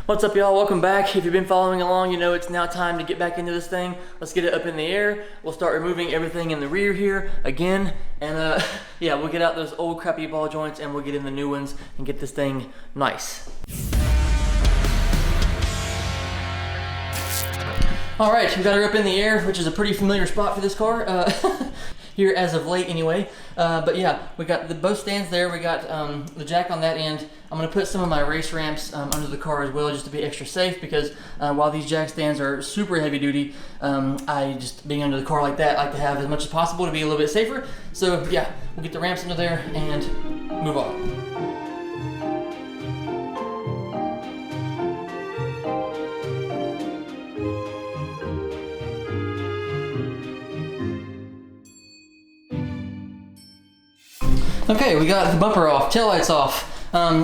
What's up, y'all? Welcome back. If you've been following along, you know it's now time to get back into this thing. Let's get it up in the air. We'll start removing everything in the rear here again, and yeah, we'll get out those old crappy ball joints and we'll get in the new ones and get this thing nice. All right, we got her up in the air, which is a pretty familiar spot for this car. Here as of late anyway. But yeah, we got both stands there. We got the jack on that end. I'm gonna put some of my race ramps under the car as well, just to be extra safe, because while these jack stands are super heavy duty, I just, being under the car like that, like to have as much as possible to be a little bit safer. So yeah, we'll get the ramps under there and move on. Okay, we got the bumper off, taillights off,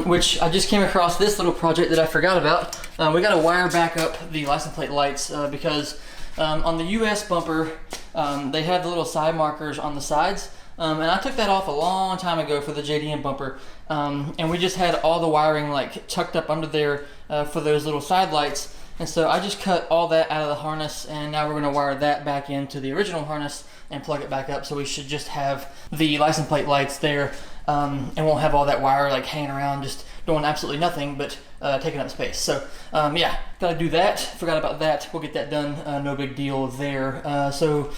which I just came across this little project that I forgot about. We got to wire back up the license plate lights because on the US bumper, they have the little side markers on the sides. And I took that off a long time ago for the JDM bumper. And we just had all the wiring like tucked up under there for those little side lights. And so I just cut all that out of the harness, and now we're going to wire that back into the original harness and plug it back up, so we should just have the license plate lights there and won't have all that wire like hanging around just doing absolutely nothing but taking up space. So yeah, gotta do that. Forgot about that. We'll get that done. No big deal there. So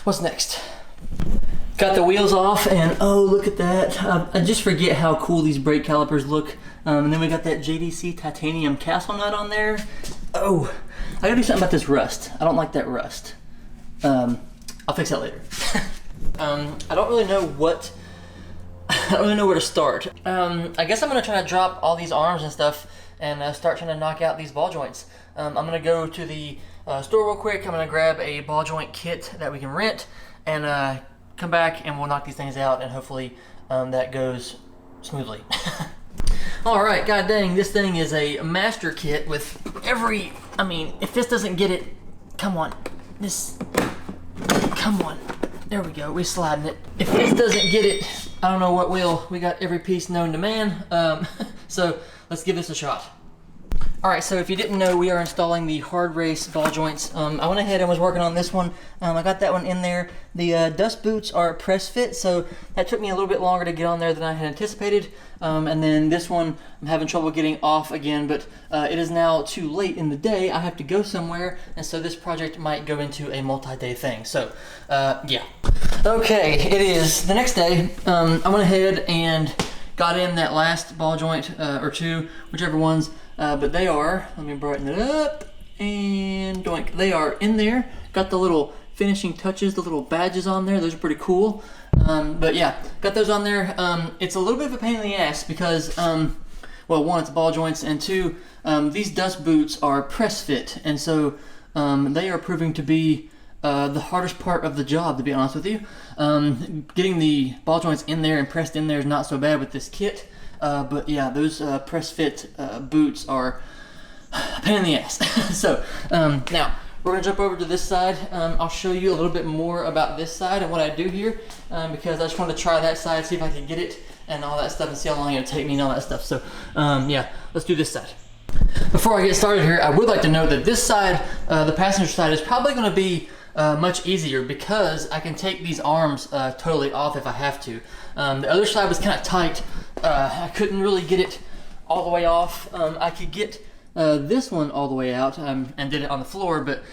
what's next? Got the wheels off, and oh, look at that. I just forget how cool these brake calipers look. And then we got that JDC titanium castle nut on there. Oh, I gotta do something about this rust. I don't like that rust. I'll fix that later. I don't really know where to start. I guess I'm gonna try to drop all these arms and stuff and start trying to knock out these ball joints. I'm gonna go to the store real quick. I'm gonna grab a ball joint kit that we can rent and come back and we'll knock these things out, and hopefully that goes smoothly. All right, god dang, this thing is a master kit with every, I mean, if this doesn't get it, come on, come on, there we go, we're sliding it. If this doesn't get it, I don't know what will. We got every piece known to man, so let's give this a shot. All right, so if you didn't know, we are installing the hardrace ball joints. I went ahead and was working on this one. I got that one in there. The dust boots are press fit, so that took me a little bit longer to get on there than I had anticipated. And then this one, I'm having trouble getting off again, but it is now too late in the day. I have to go somewhere, and so this project might go into a multi-day thing. So, yeah. Okay, it is the next day. I went ahead and got in that last ball joint, or two, whichever ones. But they are, let me brighten it up, and doink, they are in there. Got the little finishing touches, the little badges on there. Those are pretty cool. But yeah, got those on there. It's a little bit of a pain in the ass because, well, one, it's ball joints, and two, these dust boots are press fit, and so they are proving to be the hardest part of the job, to be honest with you. Getting the ball joints in there and pressed in there is not so bad with this kit. But yeah, those press fit boots are a pain in the ass. So now we're gonna jump over to this side. I'll show you a little bit more about this side and what I do here, because I just wanted to try that side, see if I can get it and all that stuff, and see how long it'll take me and all that stuff. So yeah, let's do this side. Before I get started here, I would like to note that this side, the passenger side, is probably gonna be much easier because I can take these arms totally off if I have to. The other side was kind of tight. I couldn't really get it all the way off. I could get this one all the way out and did it on the floor, but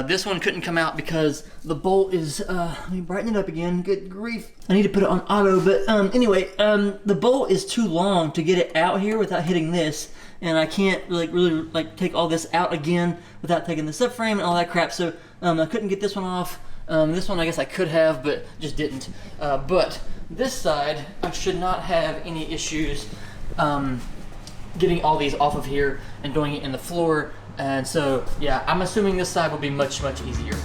this one couldn't come out because the bolt is, let me brighten it up again, good grief. I need to put it on auto, but anyway, the bolt is too long to get it out here without hitting this, and I can't really take all this out again without taking the subframe and all that crap, so I couldn't get this one off. This one I guess I could have, but just didn't. But this side, I should not have any issues getting all these off of here and doing it in the floor. And so, yeah, I'm assuming this side will be much, much easier.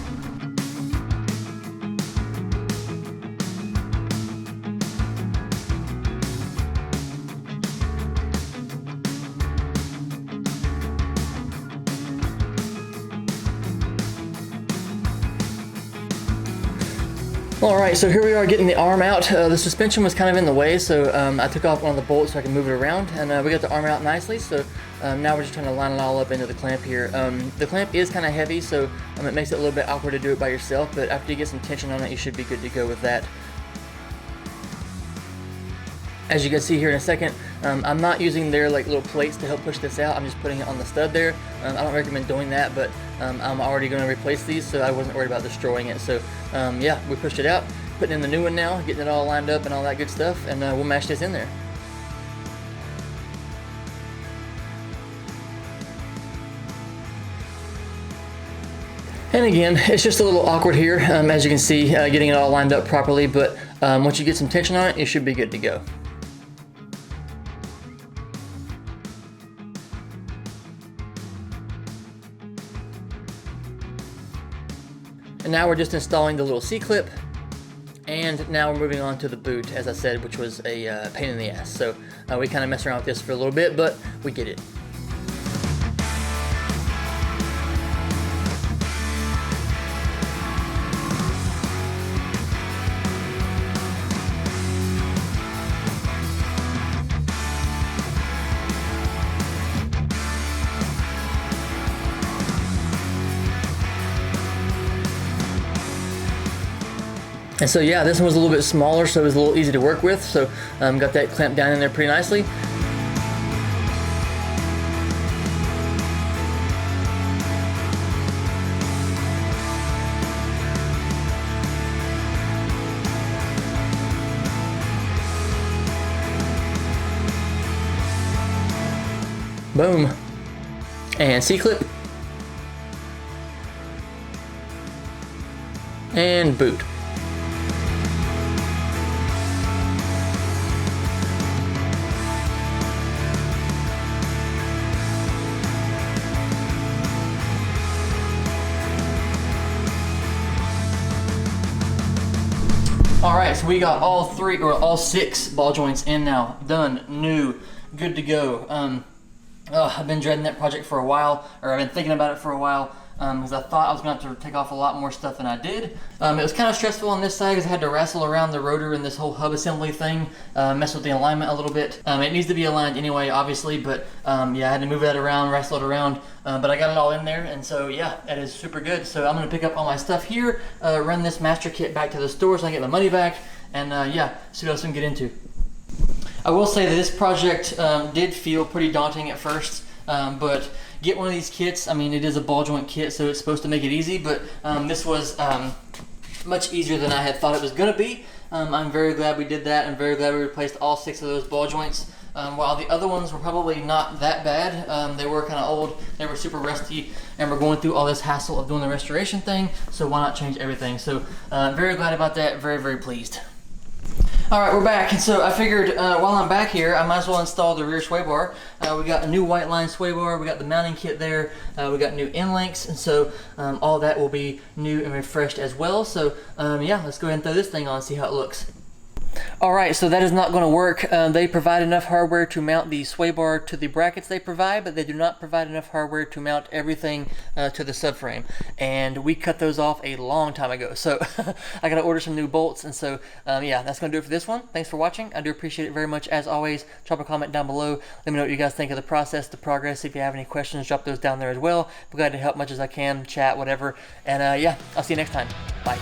All right, so here we are getting the arm out. The suspension was kind of in the way, so I took off one of the bolts so I can move it around, and we got the arm out nicely. So now we're just trying to line it all up into the clamp here. The clamp is kind of heavy, so it makes it a little bit awkward to do it by yourself, but after you get some tension on it, you should be good to go with that. As you can see here in a second, I'm not using their like little plates to help push this out. I'm just putting it on the stud there. I don't recommend doing that, but I'm already going to replace these, so I wasn't worried about destroying it. So yeah, we pushed it out, putting in the new one now, getting it all lined up and all that good stuff, and we'll mash this in there. And again, it's just a little awkward here, as you can see, getting it all lined up properly, but once you get some tension on it, you should be good to go. And now we're just installing the little C-clip, and now we're moving on to the boot, as I said, which was a pain in the ass. So we kind of messed around with this for a little bit, but we get it. And so yeah, this one was a little bit smaller, so it was a little easy to work with. So got that clamped down in there pretty nicely. Boom. And C-clip. And boot. Alright, so we got all 6 ball joints in now. Done, new, good to go. I've been dreading that project for a while, or I've been thinking about it for a while, because I thought I was going to have to take off a lot more stuff than I did. It was kind of stressful on this side because I had to wrestle around the rotor and this whole hub assembly thing, mess with the alignment a little bit. It needs to be aligned anyway, obviously, but yeah, I had to move that around, wrestle it around, but I got it all in there, and so yeah, that is super good. So I'm going to pick up all my stuff here, run this master kit back to the store so I can get my money back, and yeah, see what else I can get into. I will say that this project did feel pretty daunting at first, but get one of these kits. I mean, it is a ball joint kit, so it's supposed to make it easy, but this was much easier than I had thought it was going to be. I'm very glad we did that. I'm very glad we replaced all 6 of those ball joints. While the other ones were probably not that bad, they were kind of old, they were super rusty, and we're going through all this hassle of doing the restoration thing, so why not change everything? So very glad about that, very, very pleased. Alright, we're back, and so I figured while I'm back here, I might as well install the rear sway bar. We got a new white line sway bar, we got the mounting kit there, we got new end links, and so all that will be new and refreshed as well. So yeah, let's go ahead and throw this thing on and see how it looks. Alright, so that is not going to work. They provide enough hardware to mount the sway bar to the brackets they provide, but they do not provide enough hardware to mount everything to the subframe. And we cut those off a long time ago. So I got to order some new bolts. And so yeah, that's going to do it for this one. Thanks for watching. I do appreciate it very much. As always, drop a comment down below. Let me know what you guys think of the process, the progress. If you have any questions, drop those down there as well. I'm glad to help much as I can, chat, whatever. And yeah, I'll see you next time. Bye.